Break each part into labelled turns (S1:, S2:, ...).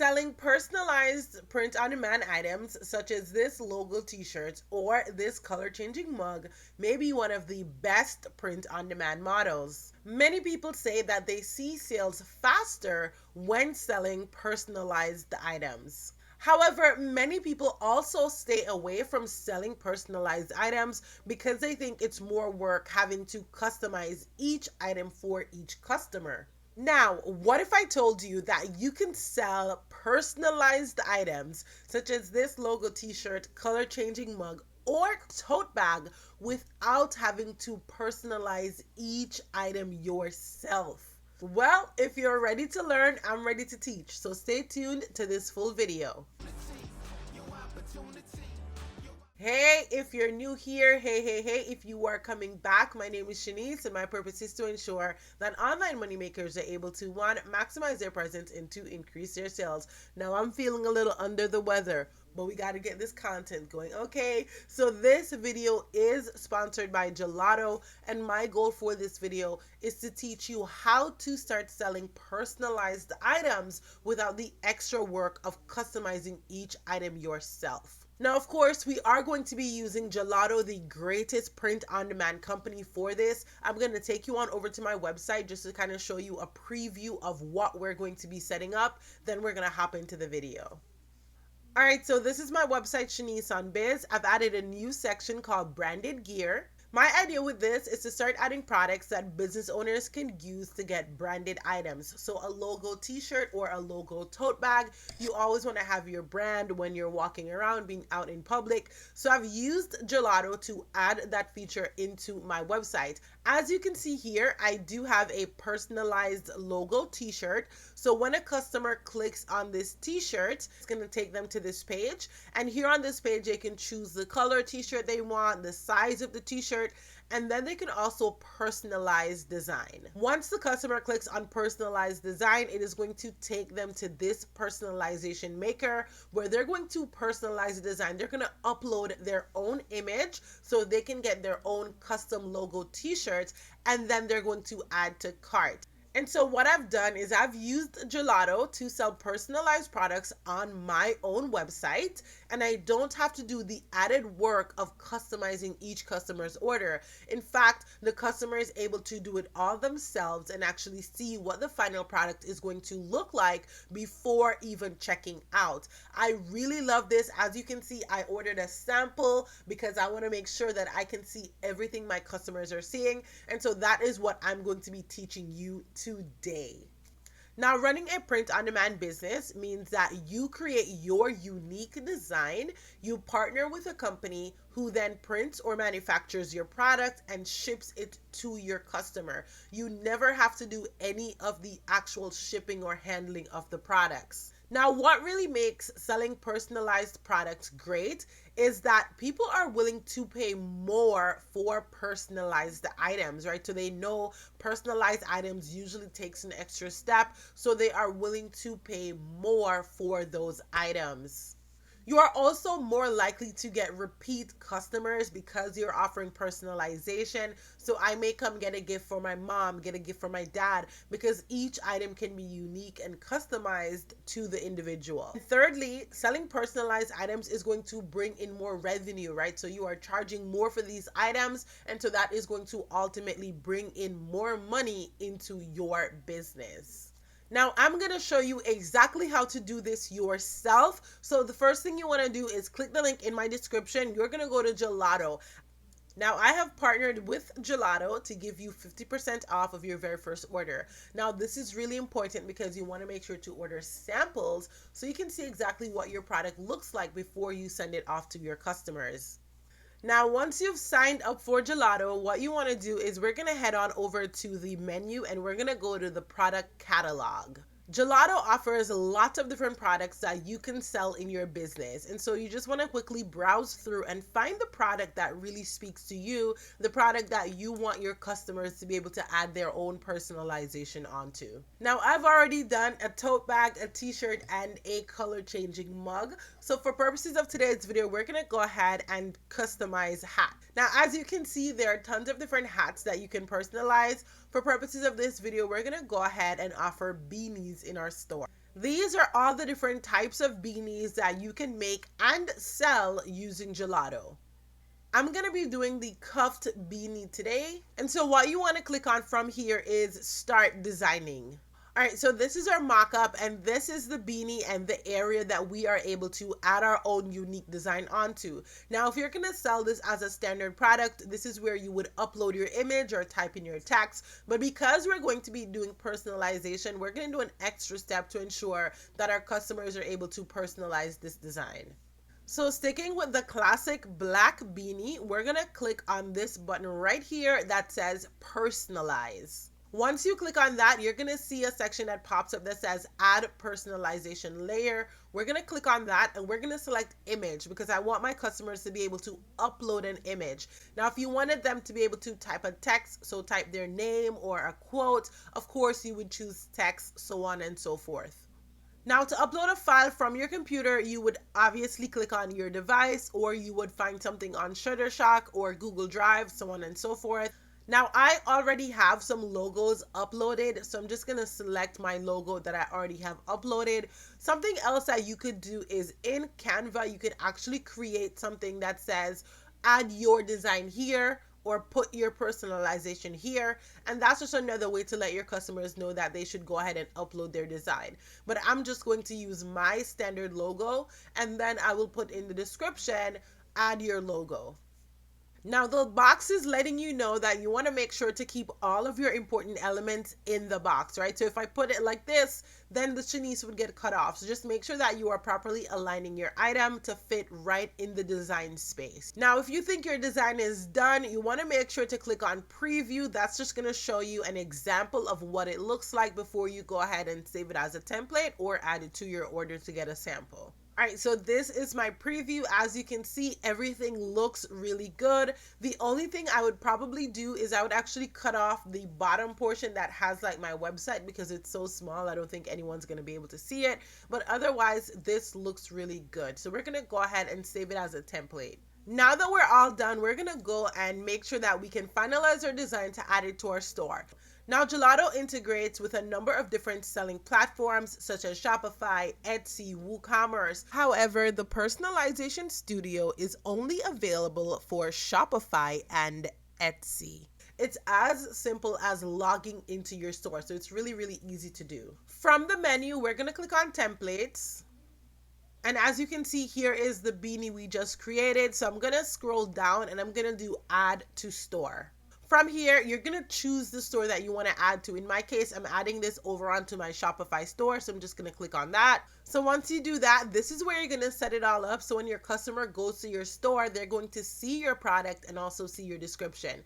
S1: Selling personalized print-on-demand items such as this logo t-shirt or this color-changing mug may be one of the best print-on-demand models. Many people say that they see sales faster when selling personalized items. However, many people also stay away from selling personalized items because they think it's more work having to customize each item for each customer. Now, what if I told you that you can sell personalized items such as this logo t-shirt, color changing mug, or tote bag without having to personalize each item yourself? Well, if you're ready to learn, I'm ready to teach. So stay tuned to this full video. Hey, if you're new here, hey, if you are coming back, my name is Shanice and my purpose is to ensure that online moneymakers are able to, one, maximize their presence and two, increase their sales. Now, I'm feeling a little under the weather, but we got to get this content going. Okay, so this video is sponsored by Gelato, and my goal for this video is to teach you how to start selling personalized items without the extra work of customizing each item yourself. Now, of course, we are going to be using Gelato, the greatest print-on-demand company for this. I'm going to take you on over to my website just to kind of show you a preview of what we're going to be setting up. Then we're going to hop into the video. All right, so this is my website, Shanice on Biz. I've added a new section called Branded Gear. My idea with this is to start adding products that business owners can use to get branded items. So a logo t-shirt or a logo tote bag, you always want to have your brand when you're walking around, being out in public. So I've used Gelato to add that feature into my website. As you can see here, I do have a personalized logo t-shirt. So when a customer clicks on this t-shirt, it's going to take them to this page. And here on this page, they can choose the color t-shirt they want, the size of the t-shirt, and then they can also personalize design. Once the customer clicks on personalized design, it is going to take them to this personalization maker where they're going to personalize the design. They're going to upload their own image so they can get their own custom logo t-shirts, and then they're going to add to cart. And so what I've done is I've used Gelato to sell personalized products on my own website, and I don't have to do the added work of customizing each customer's order. In fact, the customer is able to do it all themselves and actually see what the final product is going to look like before even checking out. I really love this. As you can see, I ordered a sample because I want to make sure that I can see everything my customers are seeing. And so that is what I'm going to be teaching you today. Now, running a print-on-demand business means that you create your unique design, you partner with a company who then prints or manufactures your product and ships it to your customer. You never have to do any of the actual shipping or handling of the products. Now, what really makes selling personalized products great is that people are willing to pay more for personalized items, right? So they know personalized items usually takes an extra step, so they are willing to pay more for those items. You are also more likely to get repeat customers because you're offering personalization. So I may come get a gift for my mom, get a gift for my dad, because each item can be unique and customized to the individual. And thirdly, selling personalized items is going to bring in more revenue, right? So you are charging more for these items, and so that is going to ultimately bring in more money into your business. Now, I'm going to show you exactly how to do this yourself. So the first thing you want to do is click the link in my description. You're going to go to Gelato. Now, I have partnered with Gelato to give you 50% off of your very first order. Now, this is really important because you want to make sure to order samples so you can see exactly what your product looks like before you send it off to your customers. Now, once you've signed up for Gelato, what you want to do is we're going to head on over to the menu and we're going to go to the product catalog. Gelato offers lots of different products that you can sell in your business. And so you just want to quickly browse through and find the product that really speaks to you, the product that you want your customers to be able to add their own personalization onto. Now, I've already done a tote bag, a t-shirt, and a color changing mug. So for purposes of today's video, we're going to go ahead and customize hat. Now, as you can see, there are tons of different hats that you can personalize. For purposes of this video, we're going to go ahead and offer beanies in our store. These are all the different types of beanies that you can make and sell using Gelato. I'm going to be doing the cuffed beanie today. And so what you want to click on from here is start designing. All right, so this is our mock-up, and this is the beanie and the area that we are able to add our own unique design onto. Now, if you're going to sell this as a standard product, this is where you would upload your image or type in your text. But because we're going to be doing personalization, we're going to do an extra step to ensure that our customers are able to personalize this design. So sticking with the classic black beanie, we're going to click on this button right here that says personalize. Once you click on that, you're going to see a section that pops up that says add personalization layer. We're going to click on that and we're going to select image because I want my customers to be able to upload an image. Now, if you wanted them to be able to type a text, so type their name or a quote, of course you would choose text, so on and so forth. Now, to upload a file from your computer, you would obviously click on your device, or you would find something on Shutterstock or Google Drive, so on and so forth. Now, I already have some logos uploaded, so I'm just going to select my logo that I already have uploaded. Something else that you could do is in Canva, you could actually create something that says, add your design here, or put your personalization here. And that's just another way to let your customers know that they should go ahead and upload their design. But I'm just going to use my standard logo, and then I will put in the description, add your logo. Now the box is letting you know that you want to make sure to keep all of your important elements in the box, right? So if I put it like this, then the Shanice would get cut off. So just make sure that you are properly aligning your item to fit right in the design space. Now, if you think your design is done, you want to make sure to click on preview. That's just going to show you an example of what it looks like before you go ahead and save it as a template or add it to your order to get a sample. All right, so this is my preview. As you can see, everything looks really good. The only thing I would probably do is I would actually cut off the bottom portion that has like my website because it's so small. I don't think anyone's going to be able to see it. But otherwise, this looks really good. So we're going to go ahead and save it as a template. Now that we're all done, we're going to go and make sure that we can finalize our design to add it to our store. Now, Gelato integrates with a number of different selling platforms such as Shopify, Etsy, WooCommerce. However, the personalization studio is only available for Shopify and Etsy. It's as simple as logging into your store, so it's really, really easy to do. From the menu, we're going to click on templates. And as you can see, here is the beanie we just created. So I'm going to scroll down and I'm going to do add to store. From here, you're going to choose the store that you want to add to. In my case, I'm adding this over onto my Shopify store. So I'm just going to click on that. So once you do that, this is where you're going to set it all up. So when your customer goes to your store, they're going to see your product and also see your description.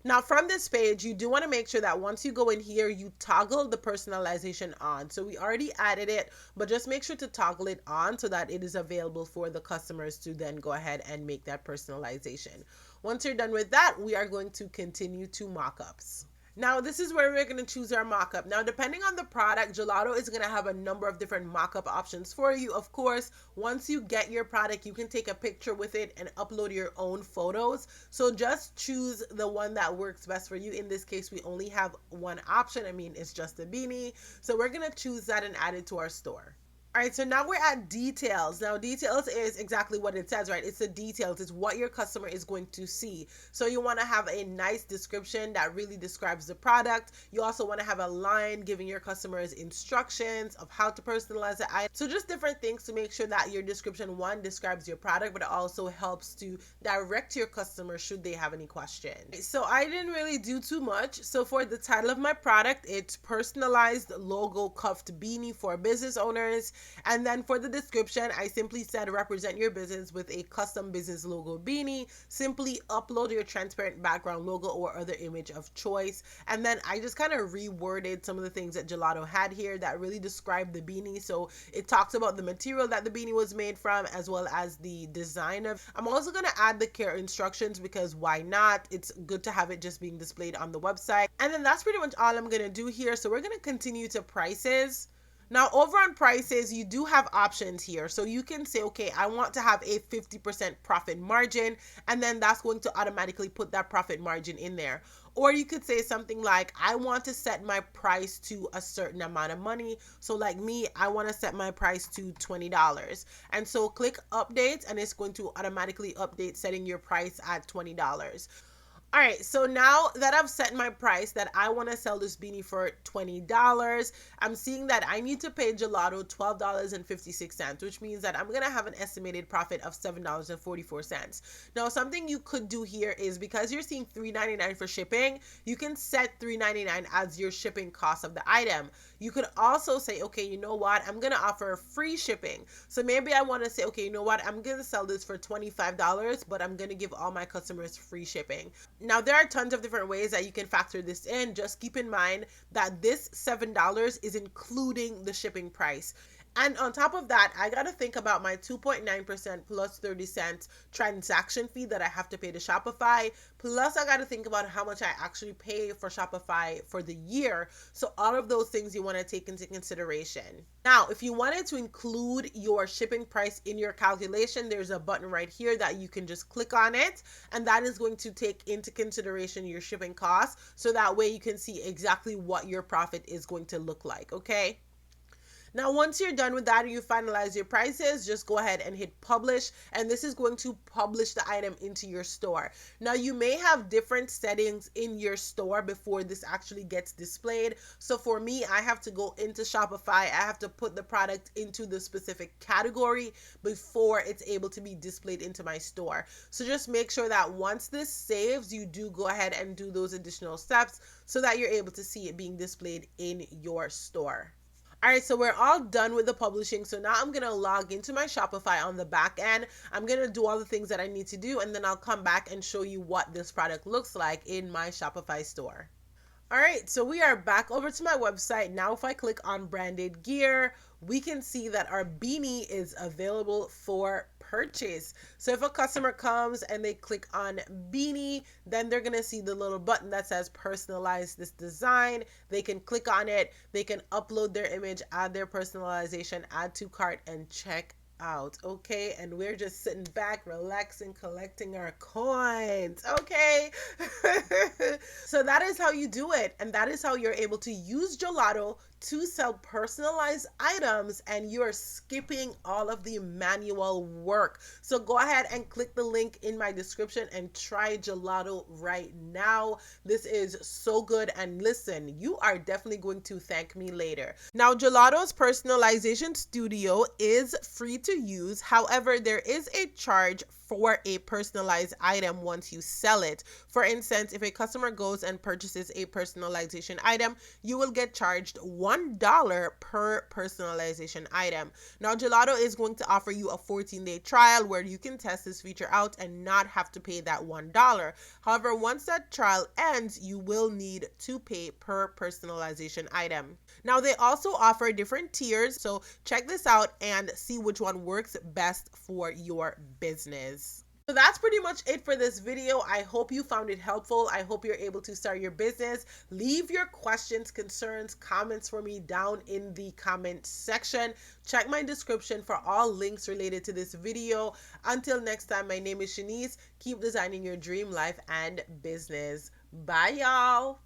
S1: Now from this page, you do want to make sure that once you go in here, you toggle the personalization on. So we already added it, but just make sure to toggle it on so that it is available for the customers to then go ahead and make that personalization. Once you're done with that, we are going to continue to mock-ups. Now, this is where we're going to choose our mock-up. Now, depending on the product, Gelato is going to have a number of different mock-up options for you. Of course, once you get your product, you can take a picture with it and upload your own photos. So just choose the one that works best for you. In this case, we only have one option. I mean, it's just a beanie. So we're going to choose that and add it to our store. All right, so now we're at details. Now, details is exactly what it says, right? It's the details. It's what your customer is going to see. So you want to have a nice description that really describes the product. You also want to have a line giving your customers instructions of how to personalize the item. So just different things to make sure that your description, one, describes your product, but it also helps to direct your customer should they have any questions. So I didn't really do too much. So for the title of my product, it's personalized logo cuffed beanie for business owners. And then for the description, I simply said represent your business with a custom business logo beanie. Simply upload your transparent background logo or other image of choice. And then I just kind of reworded some of the things that Gelato had here that really describe the beanie. So it talks about the material that the beanie was made from as well as the design of. I'm also going to add the care instructions because why not? It's good to have it just being displayed on the website. And then that's pretty much all I'm going to do here. So we're going to continue to prices. Now, over on prices, you do have options here. So you can say, okay, I want to have a 50% profit margin, and then that's going to automatically put that profit margin in there. Or you could say something like, I want to set my price to a certain amount of money. So like me, I want to set my price to $20. And so click update and it's going to automatically update setting your price at $20. All right, so now that I've set my price that I want to sell this beanie for $20, I'm seeing that I need to pay Gelato $12.56, which means that I'm going to have an estimated profit of $7.44. Now, something you could do here is, because you're seeing $3.99 for shipping, you can set $3.99 as your shipping cost of the item. You could also say, okay, you know what? I'm going to offer free shipping. So maybe I want to say, okay, you know what? I'm going to sell this for $25, but I'm going to give all my customers free shipping. Now, there are tons of different ways that you can factor this in. Just keep in mind that this $7 is including the shipping price. And on top of that, I got to think about my 2.9% plus 30 cents transaction fee that I have to pay to Shopify. Plus, I got to think about how much I actually pay for Shopify for the year. So all of those things you want to take into consideration. Now, if you wanted to include your shipping price in your calculation, there's a button right here that you can just click on it. And that is going to take into consideration your shipping costs. So that way you can see exactly what your profit is going to look like, okay? Now, once you're done with that and you finalize your prices, just go ahead and hit publish, and this is going to publish the item into your store. Now, you may have different settings in your store before this actually gets displayed. So for me, I have to go into Shopify. I have to put the product into the specific category before it's able to be displayed into my store. So just make sure that once this saves, you do go ahead and do those additional steps so that you're able to see it being displayed in your store. All right, so we're all done with the publishing. So now I'm going to log into my Shopify on the back end. I'm going to do all the things that I need to do, and then I'll come back and show you what this product looks like in my Shopify store. All right, so we are back over to my website. Now, if I click on branded gear, we can see that our beanie is available for purchase. So if a customer comes and they click on beanie, then they're going to see the little button that says personalize this design. They can click on it. They can upload their image, add their personalization, add to cart, and check out. Okay, and we're just sitting back, relaxing, collecting our coins. Okay. So that is how you do it, and that is how you're able to use Gelato to sell personalized items, and you're skipping all of the manual work. So go ahead and click the link in my description and try Gelato right now. This is so good, and listen, you are definitely going to thank me later. Now, Gelato's personalization studio is free to use. However, there is a charge for a personalized item once you sell it. For instance, if a customer goes and purchases a personalization item, you will get charged $1 per personalization item. Now, Gelato is going to offer you a 14-day trial where you can test this feature out and not have to pay that $1. However, once that trial ends, you will need to pay per personalization item. Now, they also offer different tiers, so check this out and see which one works best for your business. So that's pretty much it for this video. I hope you found it helpful. I hope you're able to start your business. Leave your questions, concerns, comments for me down in the comment section. Check my description for all links related to this video. Until next time, my name is Shanice. Keep designing your dream life and business. Bye, y'all.